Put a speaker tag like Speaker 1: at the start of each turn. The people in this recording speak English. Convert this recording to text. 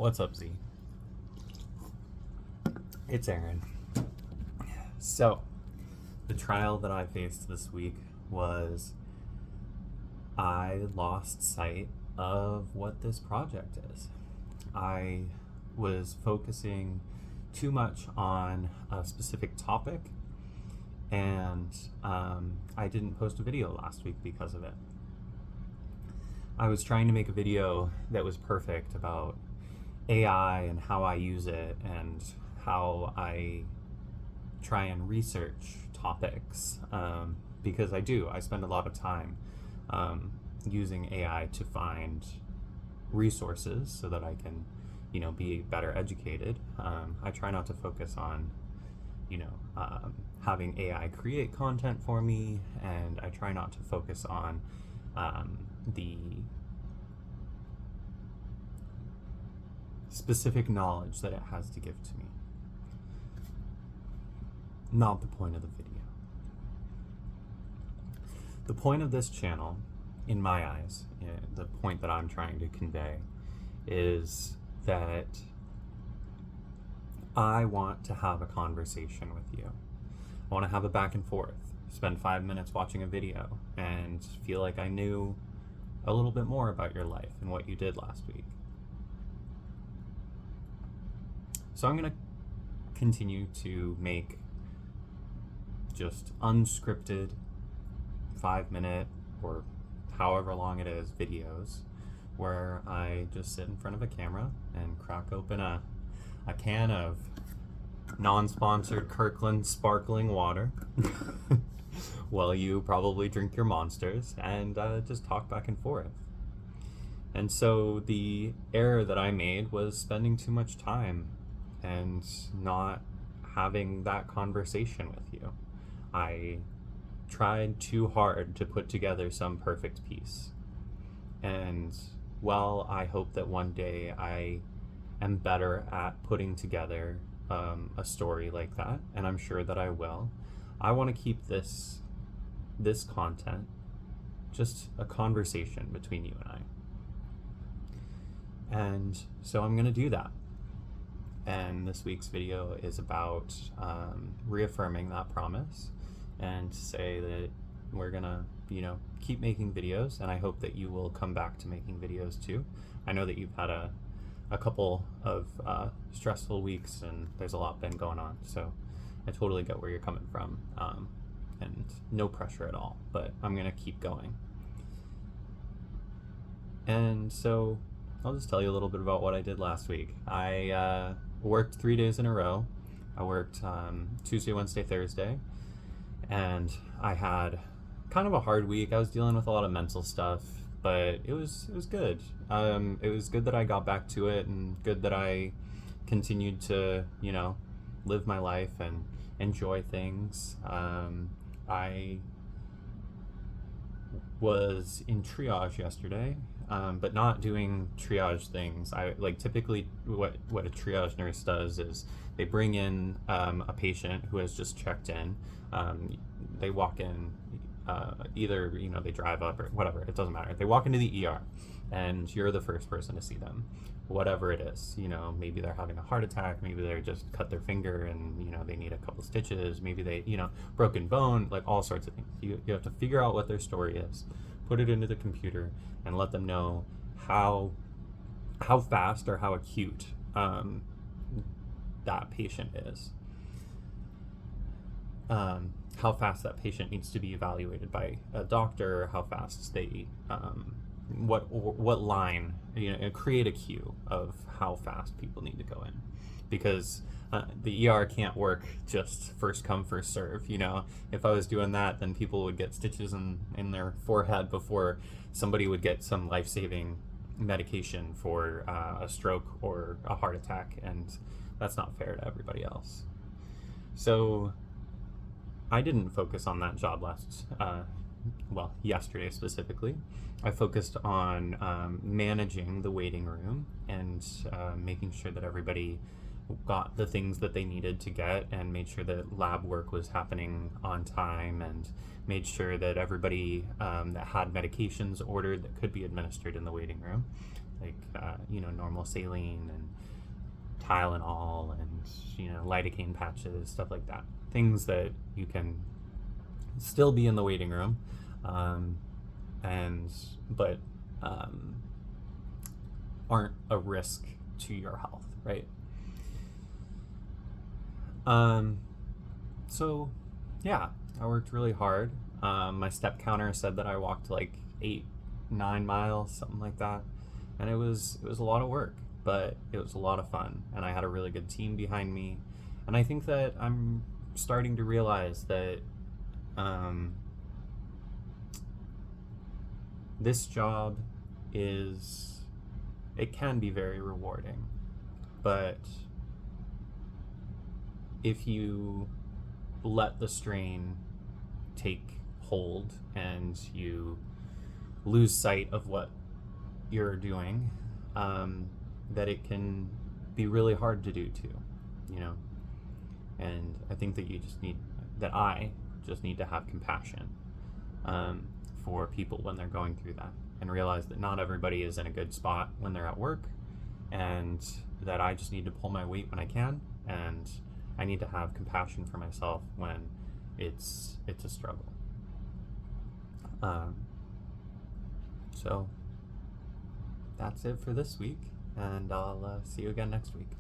Speaker 1: What's up, Z? It's Aaron. So, the trial that I faced this week was I lost sight of what this project is. I was focusing too much on a specific topic, and I didn't post a video last week because of it. I was trying to make a video that was perfect about AI and how I use it and how I try and research topics, because I spend a lot of time using AI to find resources so that I can, be better educated. I try not to focus on, having AI create content for me, and I try not to focus on the specific knowledge that it has to give to me. Not the point of the video. The point of this channel, in my eyes, the point that I'm trying to convey, is that I want to have a conversation with you. I want to have a back and forth, spend 5 minutes watching a video, and feel like I knew a little bit more about your life and what you did last week. So I'm going to continue to make just unscripted 5-minute or however long it is videos where I just sit in front of a camera and crack open a can of non-sponsored Kirkland sparkling water while you probably drink your Monsters and just talk back and forth. And so the error that I made was spending too much time and not having that conversation with you. I tried too hard to put together some perfect piece. And while I hope that one day I am better at putting together a story like that, and I'm sure that I will, I want to keep this content just a conversation between you and I. And so I'm going to do that. And this week's video is about reaffirming that promise and say that we're gonna, keep making videos, and I hope that you will come back to making videos too. I know that you've had a couple of stressful weeks and there's a lot been going on, so I totally get where you're coming from, and no pressure at all, but I'm gonna keep going. And so I'll just tell you a little bit about what I did last week. I worked 3 days in a row. I worked Tuesday, Wednesday, Thursday, and I had kind of a hard week. I was dealing with a lot of mental stuff, but it was good. It was good that I got back to it, and good that I continued to, live my life and enjoy things. I was in triage yesterday, but not doing triage things. Typically what a triage nurse does is they bring in a patient who has just checked in. They walk in, either they drive up or whatever, it doesn't matter. They walk into the ER and you're the first person to see them, whatever it is. Maybe they're having a heart attack, maybe they're just cut their finger and they need a couple stitches, maybe they broken bone, like all sorts of things. You have to figure out what their story is, put it into the computer, and let them know how fast or how acute that patient is, how fast that patient needs to be evaluated by a doctor, how fast they what line, create a queue of how fast people need to go in, because the ER can't work just first come first serve. If I was doing that, then people would get stitches in their forehead before somebody would get some life-saving medication for a stroke or a heart attack, and that's not fair to everybody else. So I didn't focus on that job yesterday specifically. I focused on managing the waiting room and making sure that everybody got the things that they needed to get, and made sure that lab work was happening on time, and made sure that everybody that had medications ordered that could be administered in the waiting room like normal saline and Tylenol and lidocaine patches, stuff like that. Things that you can still be in the waiting room, but aren't a risk to your health, right? So yeah, I worked really hard. My step counter said that I walked like 8-9 miles, something like that, and it was a lot of work, but it was a lot of fun, and I had a really good team behind me. And I think that I'm starting to realize that this job it can be very rewarding, but if you let the strain take hold and you lose sight of what you're doing, that it can be really hard to do too, and I think that I just need to have compassion for people when they're going through that, and realize that not everybody is in a good spot when they're at work, and that I just need to pull my weight when I can, and I need to have compassion for myself when it's a struggle. So that's it for this week, and I'll see you again next week.